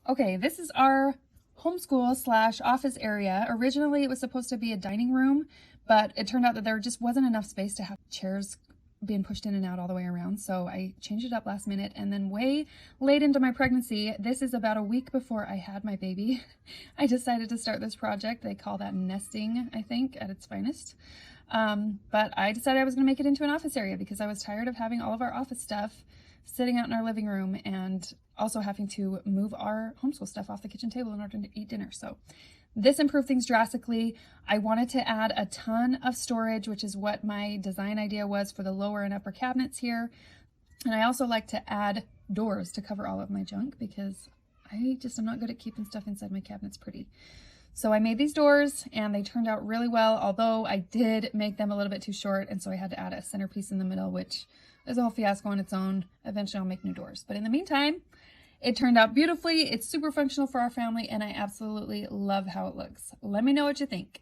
Okay, this is our homeschool slash office area. Originally, it was supposed to be a dining room, but it turned out that there just wasn't enough space to have chairs being pushed in and out all the way around. So I changed it up last minute, and then way late into my pregnancy, this is about a week before I had my baby, I decided to start this project. They call that nesting, I think, at its finest. But I decided I was going to make it into an office area because I was tired of having all of our office stuff sitting out in our living room and also having to move our homeschool stuff off the kitchen table in order to eat dinner. So this improved things drastically. I wanted to add a ton of storage, which is what my design idea was for the lower and upper cabinets here. And I also like to add doors to cover all of my junk because I'm not good at keeping stuff inside my cabinets pretty. So I made these doors and they turned out really well, although I did make them a little bit too short, and so I had to add a centerpiece in the middle, which is a whole fiasco on its own. Eventually I'll make new doors. But in the meantime, it turned out beautifully. It's super functional for our family and I absolutely love how it looks. Let me know what you think.